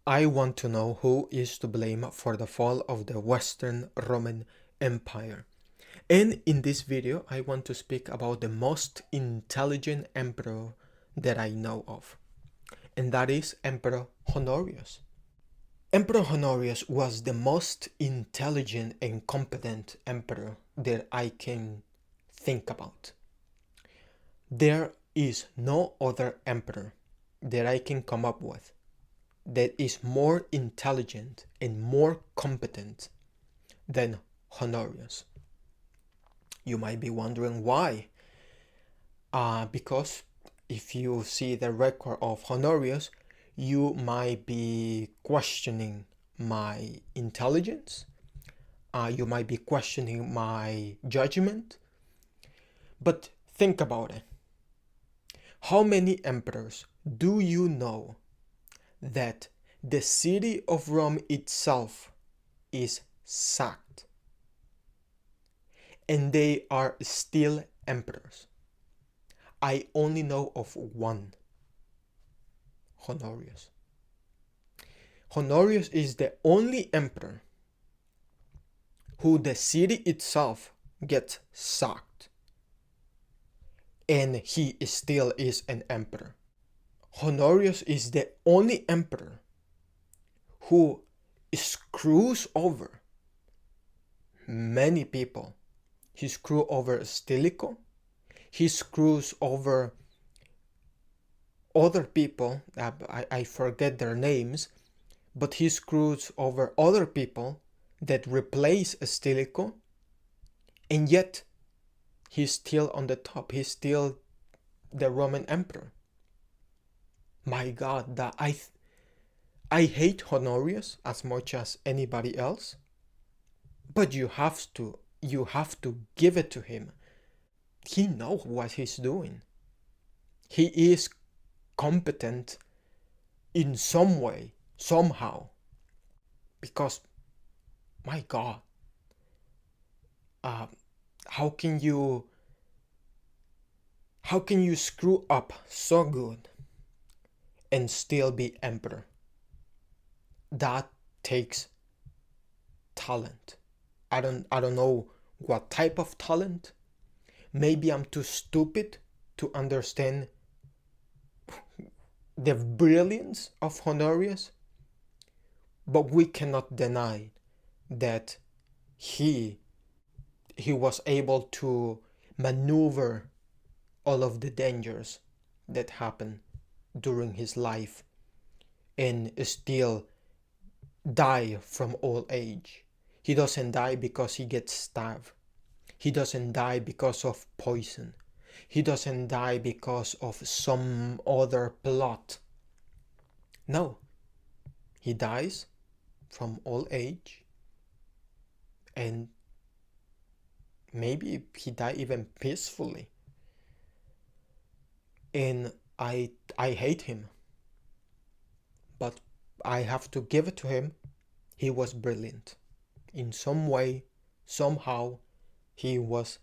I want to know who is to blame for the fall of the Western Roman Empire. And in this video, I want to speak about the most intelligent emperor that I know of. And that is Emperor Honorius. Emperor Honorius was the most intelligent and competent emperor that I can think about. There is no other emperor that I can come up with that is more intelligent and more competent than Honorius. You might be wondering why. Because if you see the record of Honorius, you might be questioning my intelligence. You might be questioning my judgment. But think about it. How many emperors do you know that the city of Rome itself is sacked and they are still emperors? I only know of one, Honorius. Honorius is the only emperor who the city itself gets sacked and he still is an emperor. Honorius is the only emperor who screws over many people. He screws over Stilicho. He screws over other people. I forget their names, but he screws over other people that replace Stilicho, and yet he's still on the top. He's still the Roman emperor. My God, that I hate Honorius as much as anybody else, but you have to give it to him. He knows what he's doing. He is competent in some way, somehow, because my God, how can you screw up so good and still be emperor? That takes talent. I don't know what type of talent. Maybe I'm too stupid to understand the brilliance of Honorius, but we cannot deny that he was able to maneuver all of the dangers that happened during his life and still die from old age. He doesn't die because he gets stabbed. He doesn't die because of poison. He doesn't die because of some other plot. No, he dies from old age, and maybe he died even peacefully. And I hate him, but I have to give it to him. He was brilliant. In some way, somehow, he was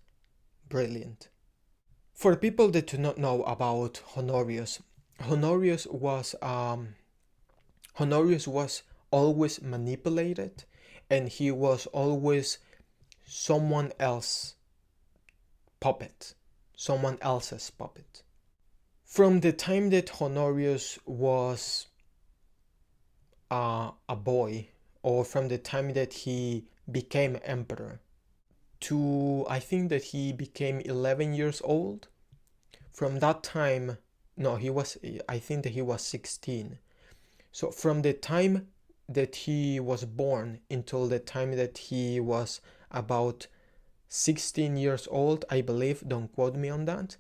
brilliant. For people that do not know about Honorius, Honorius was always manipulated, and he was always someone else's puppet. From the time that Honorius was a boy, or from the time that he became emperor, to I think that he became 11 years old. From that time, no, I think that he was 16. So from the time that he was born until the time that he was about 16 years old, I believe, don't quote me on that,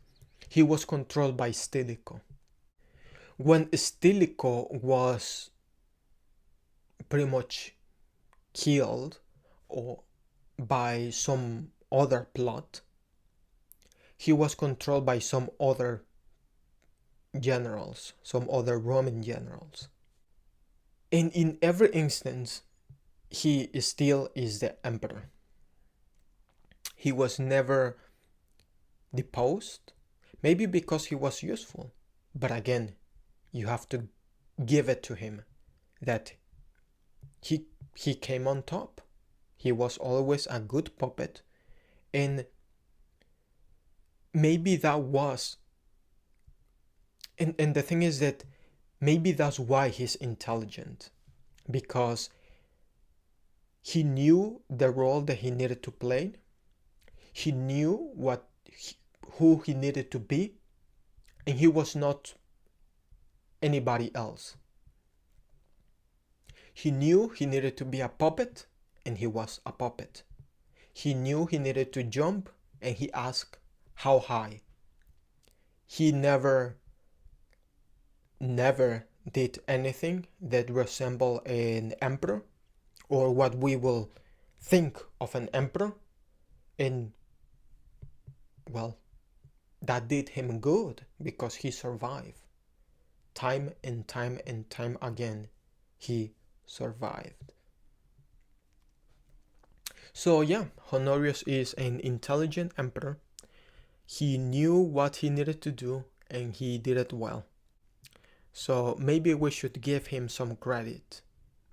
he was controlled by Stilicho. When Stilicho was pretty much killed or by some other plot, he was controlled by some other generals, some other Roman generals. And in every instance, he still is the emperor. He was never deposed, maybe because he was useful, but again, you have to give it to him that he he came on top. He was always a good puppet, and maybe that was, and the thing is that maybe that's why he's intelligent, because he knew the role that he needed to play. He knew who he needed to be, and he was not anybody else. He knew he needed to be a puppet, and he was a puppet. He knew he needed to jump, and he asked how high. He never did anything that resembled an emperor, or what we will think of an emperor, and well, that did him good because he survived. Time and time and time again, he survived. So yeah, Honorius is an intelligent emperor. He knew what he needed to do, and he did it well. So maybe we should give him some credit,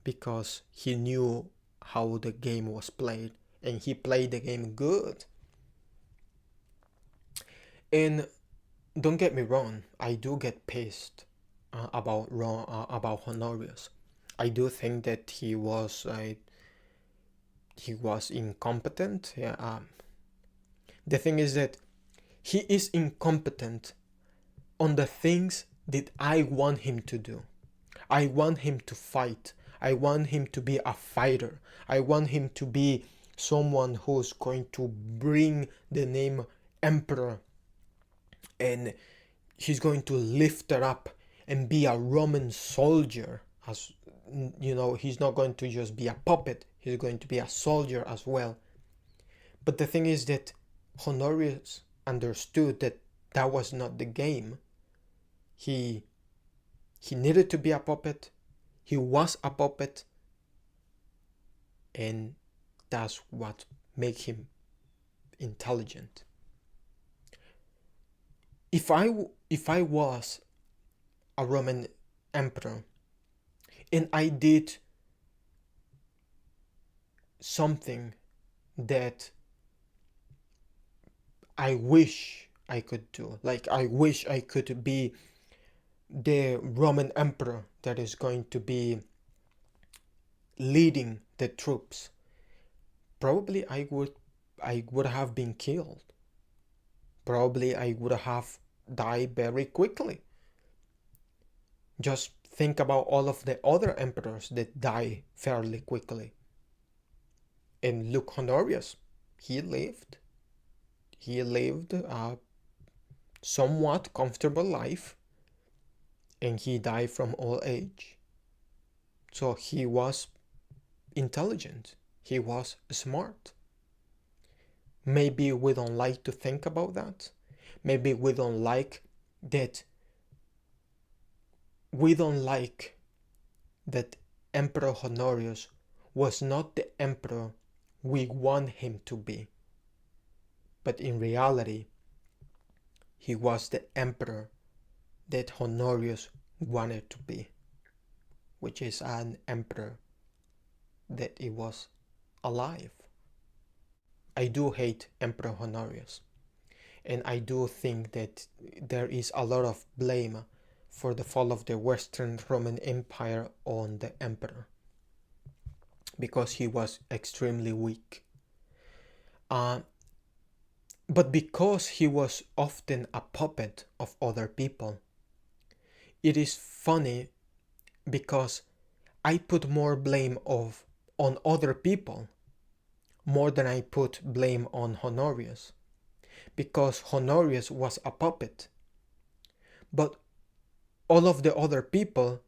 because he knew how the game was played, and he played the game good. And don't get me wrong, I do get pissed about Honorius. I do think that he was incompetent. Yeah. The thing is that he is incompetent on the things that I want him to do. I want him to fight. I want him to be a fighter. I want him to be someone who's going to bring the name Emperor, and he's going to lift it up and be a Roman soldier. As you know, he's not going to just be a puppet, he's going to be a soldier as well. But the thing is that Honorius understood that that was not the game. He needed to be a puppet. He was a puppet, and that's what made him intelligent. If I was a Roman emperor and I did something that I wish I could do, like I wish I could be the Roman emperor that is going to be leading the troops, probably I would have been killed. Probably I would have died very quickly. Just think about all of the other emperors that die fairly quickly. And look, Honorius, he lived a somewhat comfortable life, and he died from old age. So he was intelligent. He was smart. Maybe we don't like to think about that. Maybe we don't like that. We don't like that Emperor Honorius was not the emperor we want him to be. But in reality, he was the emperor that Honorius wanted to be, which is an emperor that he was alive. I do hate Emperor Honorius, and I do think that there is a lot of blame for the fall of the Western Roman Empire on the emperor, because he was extremely weak. But because he was often a puppet of other people, it is funny because I put more blame on other people more than I put blame on Honorius, because Honorius was a puppet. But all of the other people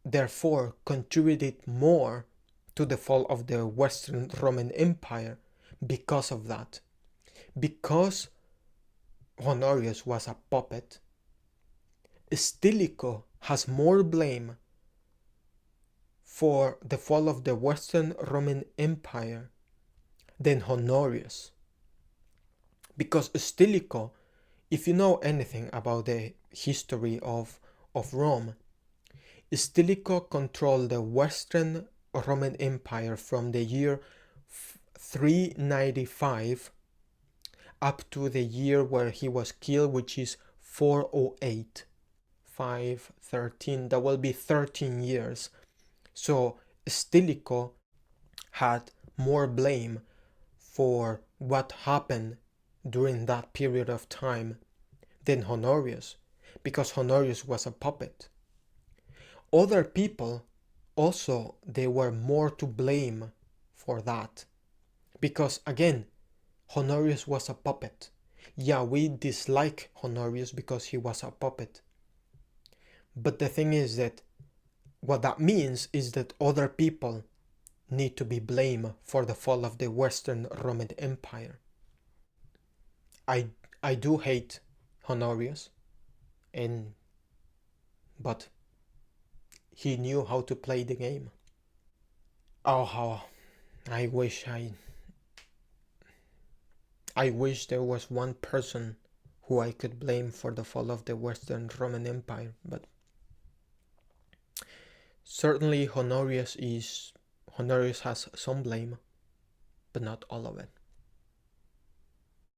therefore contributed more to the fall of the Western Roman Empire because of that. Because Honorius was a puppet, Stilicho has more blame for the fall of the Western Roman Empire than Honorius. Because Stilicho, if you know anything about the history of Rome, Stilicho controlled the Western Roman Empire from the year 395 up to the year where he was killed, which is 408. 513, that will be 13 years. So Stilicho had more blame for what happened during that period of time than Honorius, because Honorius was a puppet. Other people also, they were more to blame for that, because again, Honorius was a puppet. Yeah, we dislike Honorius because he was a puppet. But the thing is that what that means is that other people need to be blamed for the fall of the Western Roman Empire. I do hate Honorius, but he knew how to play the game. Oh, how I wish there was one person who I could blame for the fall of the Western Roman Empire, but certainly Honorius has some blame, but not all of it.